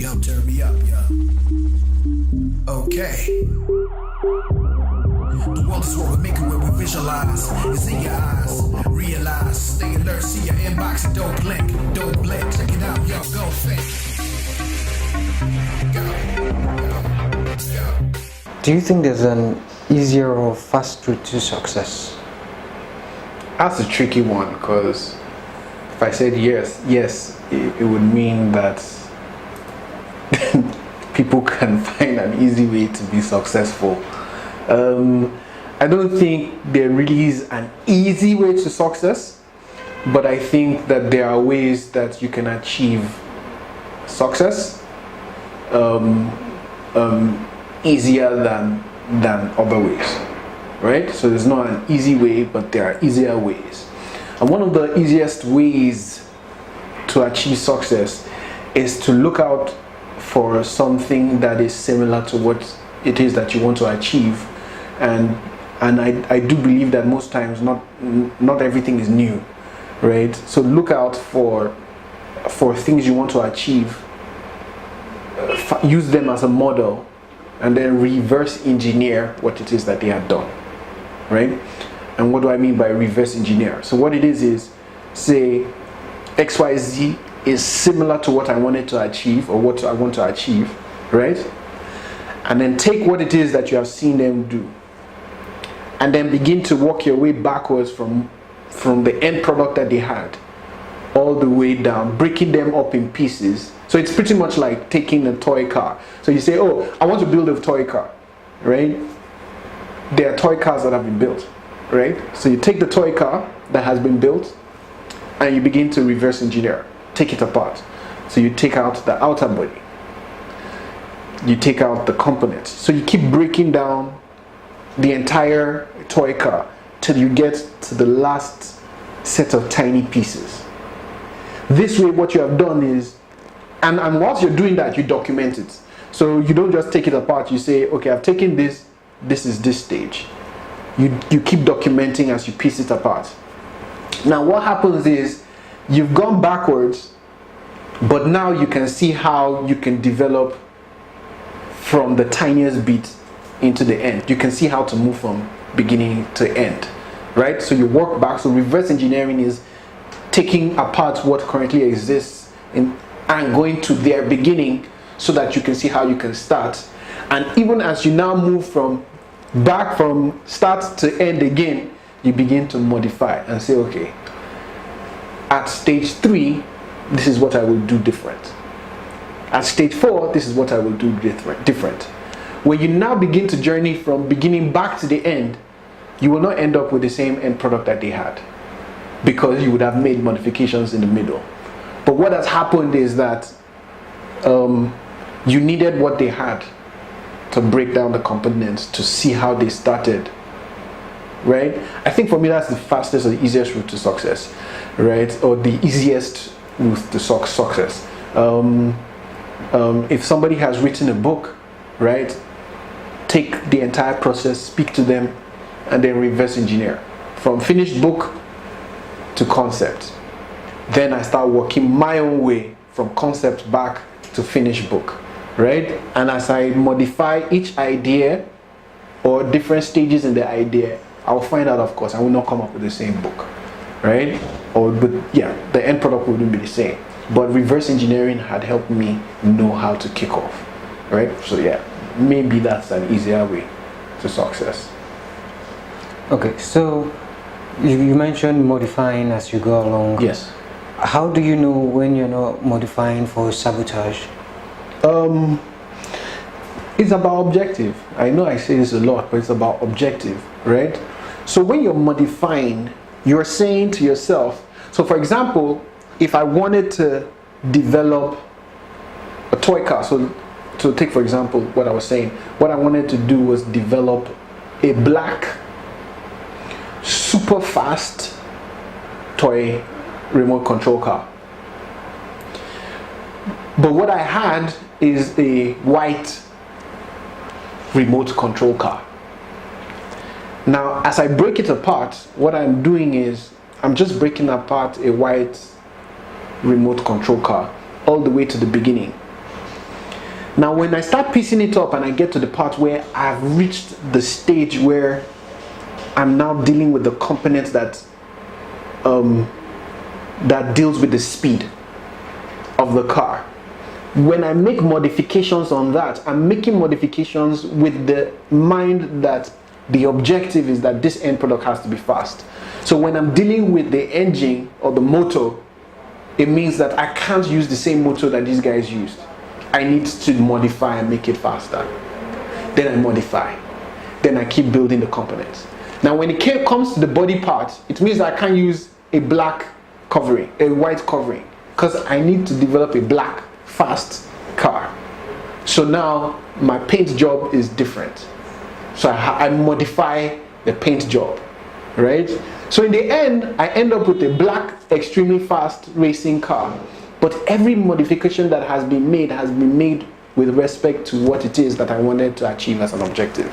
Yo, turn me up, yo. Okay. The world is what we make it when we visualize. It's in your eyes. Realize. Stay alert. See your inbox and don't blink. Don't blink. Check it out, yo. Go think. Go. Do you think there's an easier or fast route to success? That's a tricky one, because if I said yes, it would mean that people can find an easy way to be successful. I don't think there really is an easy way to success, but I think that there are ways that you can achieve success easier than other ways, right? So there's not an easy way, but there are easier ways. And one of the easiest ways to achieve success is to look out for something that is similar to what it is that you want to achieve. And I do believe that most times not everything is new, right? So look out for things you want to achieve, use them as a model, and then reverse engineer what it is that they have done, right? And what do I mean by reverse engineer? So what it is say XYZ is similar to what I wanted to achieve or what I want to achieve, right? And then take what it is that you have seen them do, and then begin to work your way backwards from the end product that they had all the way down, breaking them up in pieces. So it's pretty much like taking a toy car. So you say, oh, I want to build a toy car, right? There are toy cars that have been built, right? So you take the toy car that has been built and you begin to reverse engineer, take it apart. So you take out the outer body, you take out the components. So you keep breaking down the entire toy car till you get to the last set of tiny pieces. This way what you have done is, and whilst you're doing that, you document it. So you don't just take it apart, you say, okay, I've taken this is this stage. You keep documenting as you piece it apart. Now what happens is, you've gone backwards, but now you can see how you can develop from the tiniest bit into the end. You can see how to move from beginning to end, right? So you work back. So reverse engineering is taking apart what currently exists and going to their beginning so that you can see how you can start. And even as you now move from start to end again, you begin to modify and say, okay, at stage 3, this is what I will do different. At stage 4, this is what I will do different. When you now begin to journey from beginning back to the end, you will not end up with the same end product that they had, because you would have made modifications in the middle. But what has happened is that you needed what they had to break down the components to see how they started, right? I think for me that's the fastest or the easiest route to success, right? Or the easiest route to success. If somebody has written a book, right, take the entire process, speak to them, and then reverse engineer from finished book to concept. Then I start working my own way from concept back to finished book, right? And as I modify each idea or different stages in the idea, I'll find out, of course, I will not come up with the same book, right? But yeah, the end product wouldn't be the same. But reverse engineering had helped me know how to kick off, right? So yeah, maybe that's an easier way to success. Okay, so you mentioned modifying as you go along. Yes. How do you know when you're not modifying for sabotage? It's about objective. I know I say this a lot, but it's about objective, right? So when you're modifying, you're saying to yourself, so for example, if I wanted to develop a toy car, so to take for example what I was saying, what I wanted to do was develop a black, super fast toy remote control car. But what I had is a white remote control car. Now, as I break it apart, what I'm doing is I'm just breaking apart a white remote control car all the way to the beginning. Now when I start piecing it up and I get to the part where I've reached the stage where I'm now dealing with the components that that deals with the speed of the car. When I make modifications on that, I'm making modifications with the mind that the objective is that this end product has to be fast. So when I'm dealing with the engine or the motor, it means that I can't use the same motor that these guys used. I need to modify and make it faster. Then I modify. Then I keep building the components. Now when it comes to the body part, it means I can't use a black covering, a white covering, because I need to develop a black, fast car. So now my paint job is different. So I modify the paint job, right? So in the end, I end up with a black, extremely fast racing car. But every modification that has been made with respect to what it is that I wanted to achieve as an objective.